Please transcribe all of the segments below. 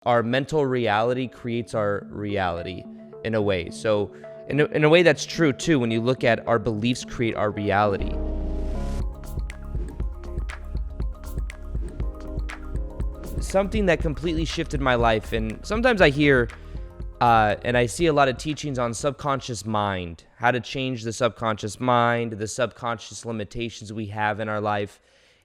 our mental reality creates our reality in a way. So in a way that's true too when you look at our beliefs create our reality. Something that completely shifted my life, and sometimes I hear and I see a lot of teachings on subconscious mind, how to change the subconscious mind, the subconscious limitations we have in our life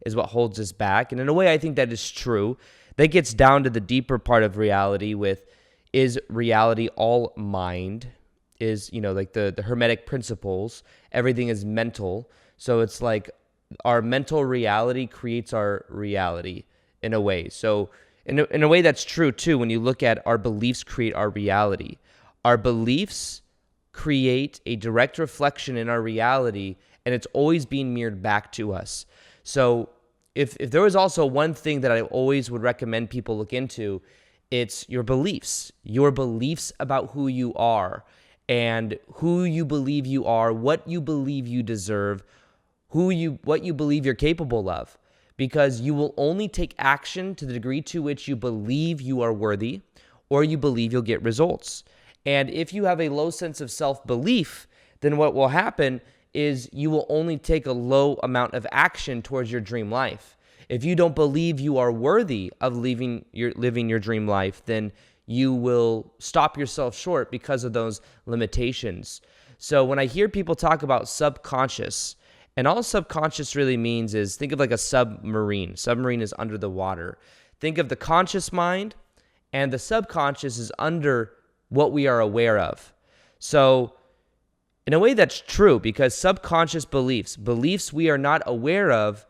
is what holds us back. And in a way, I think that is true. That gets down to the deeper part of reality with, is reality all mind? Is, like the Hermetic principles, everything is mental. So it's like our mental reality creates our reality in a way. So in a way that's true too when you look at our beliefs create our reality. Our beliefs create a direct reflection in our reality, and it's always being mirrored back to us. So if there was also one thing that I always would recommend people look into, it's your beliefs about who you are and who you believe you are, what you believe you deserve, what you believe you're capable of. Because you will only take action to the degree to which you believe you are worthy or you believe you'll get results. And if you have a low sense of self-belief, then what will happen is you will only take a low amount of action towards your dream life. If you don't believe you are worthy of living your dream life, then you will stop yourself short because of those limitations. So when I hear people talk about subconscious, and all subconscious really means is, think of like a submarine. Submarine is under the water. Think of the conscious mind, and the subconscious is under what we are aware of. So in a way that's true, because subconscious beliefs we are not aware of,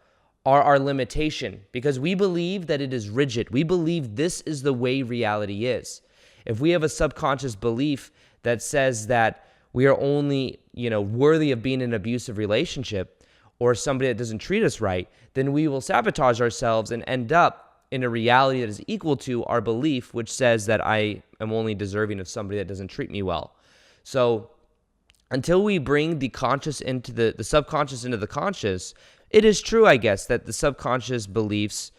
are our limitation, because we believe that it is rigid. We believe this is the way reality is. If we have a subconscious belief that says that we are only, worthy of being in an abusive relationship or somebody that doesn't treat us right, then we will sabotage ourselves and end up in a reality that is equal to our belief, which says that I am only deserving of somebody that doesn't treat me well. So until we bring the conscious into the subconscious into the conscious, it is true, I guess, that the subconscious beliefs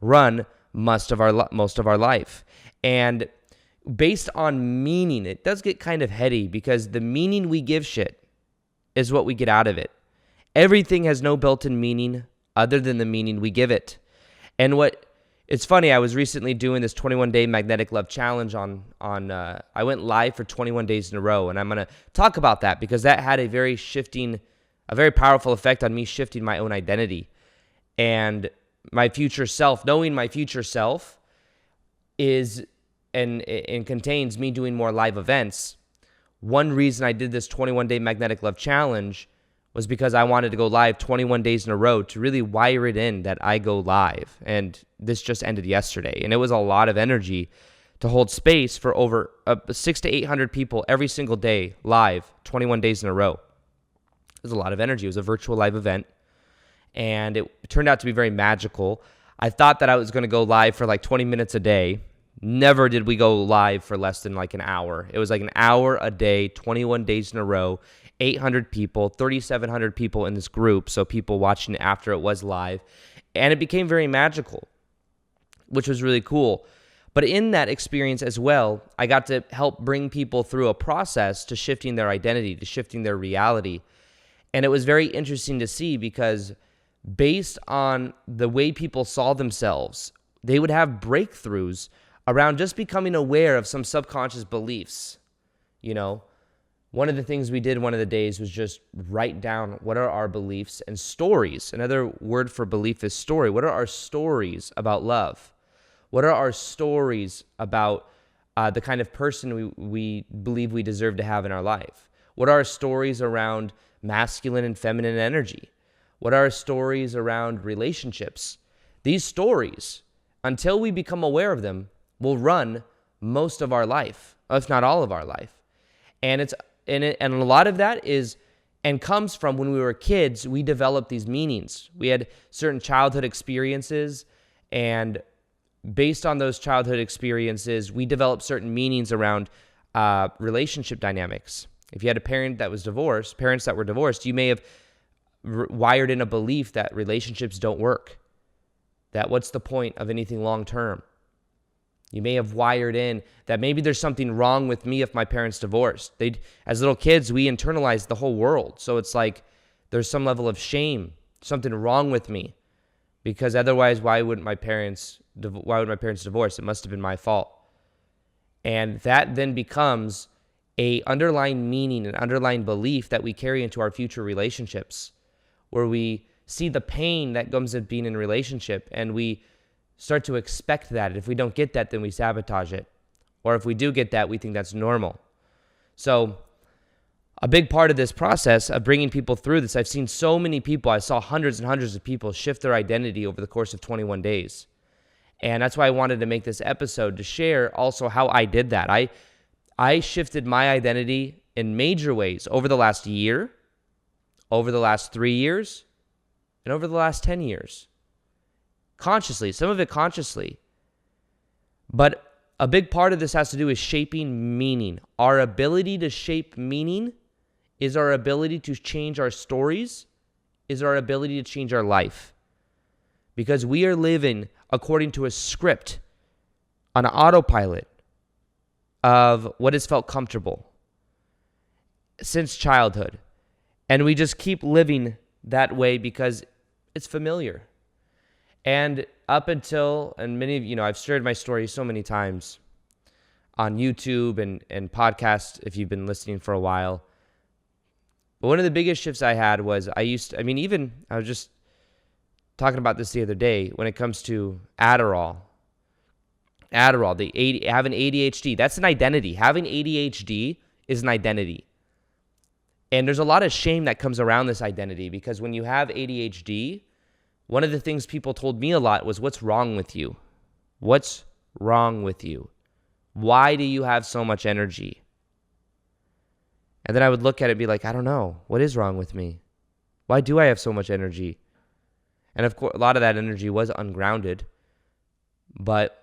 run most of our life. And based on meaning, it does get kind of heady, because the meaning we give shit is what we get out of it. Everything has no built-in meaning other than the meaning we give it. And it's funny, I was recently doing this 21-day magnetic love challenge on I went live for 21 days in a row, and I'm going to talk about that because that had a very powerful effect on me shifting my own identity and my future self. Knowing my future self is and contains me doing more live events. One reason I did this 21-day magnetic love challenge was because I wanted to go live 21 days in a row to really wire it in that I go live. And this just ended yesterday. And it was a lot of energy to hold space for over 600 to 800 people every single day live, 21 days in a row. It was a lot of energy. It was a virtual live event. And it turned out to be very magical. I thought that I was going to go live for like 20 minutes a day. Never did we go live for less than like an hour. It was like an hour a day, 21 days in a row. 800 people, 3,700 people in this group, so people watching after it was live, and it became very magical, which was really cool. But in that experience as well, I got to help bring people through a process to shifting their identity, to shifting their reality, and it was very interesting to see, because based on the way people saw themselves, they would have breakthroughs around just becoming aware of some subconscious beliefs, One of the things we did one of the days was just write down what are our beliefs and stories. Another word for belief is story. What are our stories about love? What are our stories about the kind of person we believe we deserve to have in our life? What are our stories around masculine and feminine energy? What are our stories around relationships? These stories, until we become aware of them, will run most of our life, if not all of our life. And a lot of that comes from when we were kids. We developed these meanings. We had certain childhood experiences, and based on those childhood experiences, we developed certain meanings around relationship dynamics. If you had parents that were divorced, you may have wired in a belief that relationships don't work. That what's the point of anything long term? You may have wired in that maybe there's something wrong with me if my parents divorced. As little kids, we internalize the whole world. So it's like there's some level of shame, something wrong with me, because otherwise, why would my parents divorce? It must have been my fault. And that then becomes a underlying meaning, an underlying belief that we carry into our future relationships, where we see the pain that comes with being in a relationship, and we start to expect that. If we don't get that, then we sabotage it. Or if we do get that, we think that's normal. So a big part of this process of bringing people through this, I've seen so many people, I saw hundreds and hundreds of people shift their identity over the course of 21 days. And that's why I wanted to make this episode, to share also how I did that. I shifted my identity in major ways over the last year, over the last 3 years, and over the last 10 years. Consciously, some of it consciously. But a big part of this has to do with shaping meaning. Our ability to shape meaning is our ability to change our stories, is our ability to change our life. Because we are living according to a script, on an autopilot of what has felt comfortable since childhood. And we just keep living that way because it's familiar. And up until, and many of I've shared my story so many times on YouTube and podcasts if you've been listening for a while. But one of the biggest shifts I had was I was just talking about this the other day when it comes to Adderall, having ADHD, that's an identity. Having ADHD is an identity. And there's a lot of shame that comes around this identity, because when you have ADHD, one of the things people told me a lot was, what's wrong with you? What's wrong with you? Why do you have so much energy? And then I would look at it and be like, I don't know. What is wrong with me? Why do I have so much energy? And of course, a lot of that energy was ungrounded. But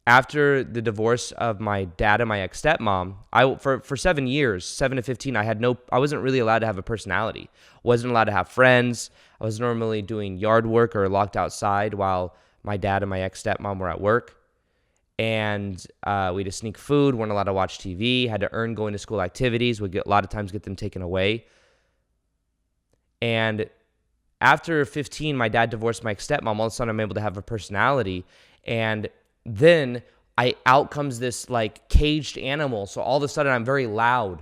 after the divorce of my dad and my ex-stepmom, for 7 years, 7 to 15, I wasn't really allowed to have a personality. Wasn't allowed to have friends. I was normally doing yard work or locked outside while my dad and my ex-stepmom were at work. And we had to sneak food, weren't allowed to watch TV, had to earn going to school activities, would a lot of times get them taken away. And after 15, my dad divorced my ex-stepmom. All of a sudden, I'm able to have a personality. And then out comes this like caged animal. So all of a sudden, I'm very loud.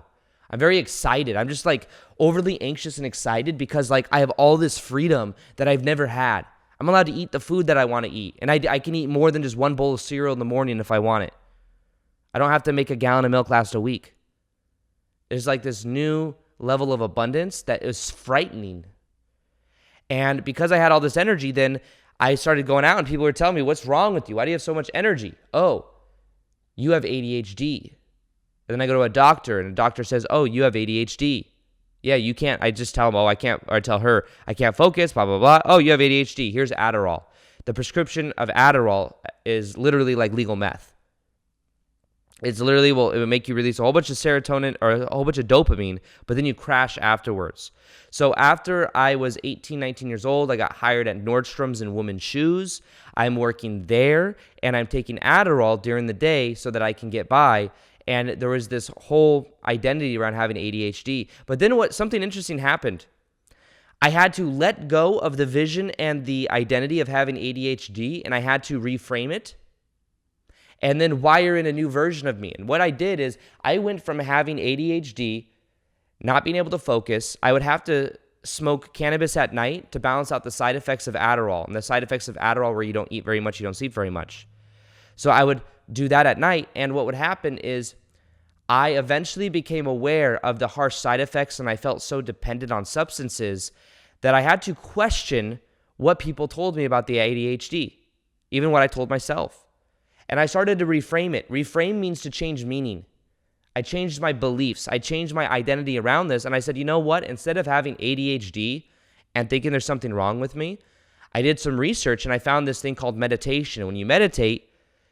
I'm very excited. I'm just like overly anxious and excited because like I have all this freedom that I've never had. I'm allowed to eat the food that I want to eat. And I can eat more than just one bowl of cereal in the morning if I want it. I don't have to make a gallon of milk last a week. There's like this new level of abundance that is frightening. And because I had all this energy, then I started going out and people were telling me, what's wrong with you? Why do you have so much energy? Oh, you have ADHD. And then I go to a doctor and the doctor says, oh, you have ADHD. Yeah, you can't. I just tell them, I can't, or I tell her, I can't focus, blah, blah, blah. Oh, you have ADHD. Here's Adderall. The prescription of Adderall is literally like legal meth. It's literally, it will make you release a whole bunch of serotonin or a whole bunch of dopamine, but then you crash afterwards. So after I was 18, 19 years old, I got hired at Nordstrom's in women's shoes. I'm working there, and I'm taking Adderall during the day so that I can get by. And there was this whole identity around having ADHD. But then something interesting happened. I had to let go of the vision and the identity of having ADHD, and I had to reframe it and then wire in a new version of me. And what I did is I went from having ADHD, not being able to focus. I would have to smoke cannabis at night to balance out the side effects of Adderall. And the side effects of Adderall where you don't eat very much, you don't sleep very much. So I would do that at night. And what would happen is I eventually became aware of the harsh side effects, and I felt so dependent on substances that I had to question what people told me about the ADHD, even what I told myself. And I started to reframe it. Reframe means to change meaning. I changed my beliefs. I changed my identity around this. And I said, you know what? Instead of having ADHD and thinking there's something wrong with me, I did some research and I found this thing called meditation. When you meditate,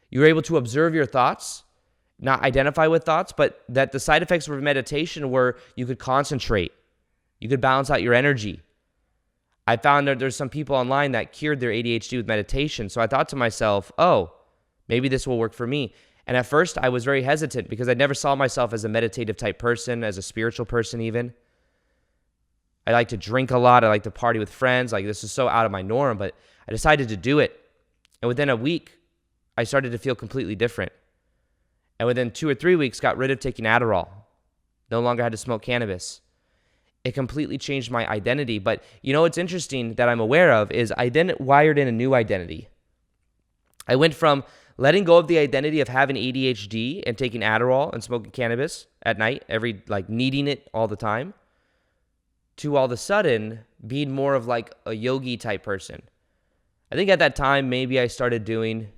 you're able to observe your thoughts, not identify with thoughts, but that the side effects of meditation were you could concentrate. You could balance out your energy. I found that there's some people online that cured their ADHD with meditation. So I thought to myself, oh, Maybe this will work for me. And at first I was very hesitant because I never saw myself as a meditative type person, as a spiritual person even. I like to drink a lot. I like to party with friends. Like, this is so out of my norm, but I decided to do it. And within a week, I started to feel completely different. And within 2 or 3 weeks, got rid of taking Adderall. No longer had to smoke cannabis. It completely changed my identity. But you know what's interesting that I'm aware of is I then wired in a new identity. I went from letting go of the identity of having ADHD and taking Adderall and smoking cannabis at night, needing it all the time, to all of a sudden being more of like a yogi type person. I think at that time, maybe I started doing,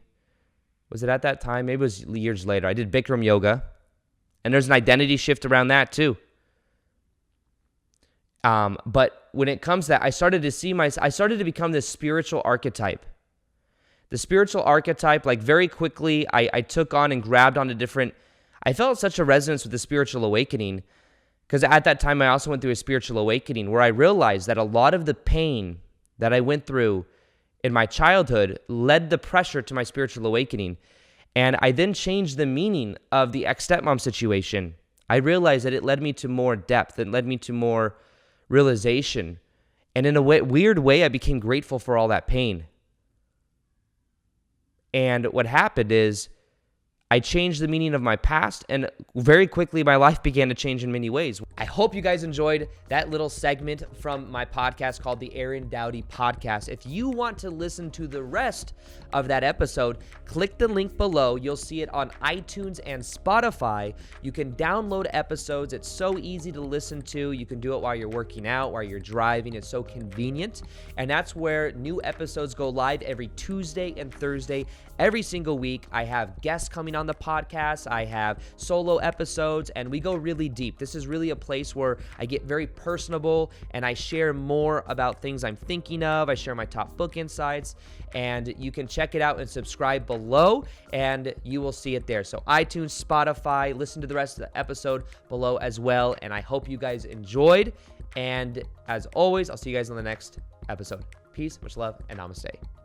was it at that time? Maybe it was years later. I did Bikram yoga, and there's an identity shift around that too. But when it comes to that, I started to become this spiritual archetype. The spiritual archetype, like very quickly, I took on and grabbed onto different, I felt such a resonance with the spiritual awakening, because at that time I also went through a spiritual awakening where I realized that a lot of the pain that I went through in my childhood led the pressure to my spiritual awakening. And I then changed the meaning of the ex-stepmom situation. I realized that it led me to more depth. It led me to more realization. And in a weird way, I became grateful for all that pain. And what happened is I changed the meaning of my past, and very quickly my life began to change in many ways. I hope you guys enjoyed that little segment from my podcast called the Aaron Doughty Podcast. If you want to listen to the rest of that episode, click the link below. You'll see it on iTunes and Spotify. You can download episodes. It's so easy to listen to. You can do it while you're working out, while you're driving. It's so convenient. And that's where new episodes go live every Tuesday and Thursday. Every single week, I have guests coming on the podcast. I have solo episodes, and we go really deep. This is really a place where I get very personable, and I share more about things I'm thinking of. I share my top book insights, and you can check it out and subscribe below, and you will see it there. So iTunes, Spotify, listen to the rest of the episode below as well, and I hope you guys enjoyed. And as always, I'll see you guys on the next episode. Peace, much love, and namaste.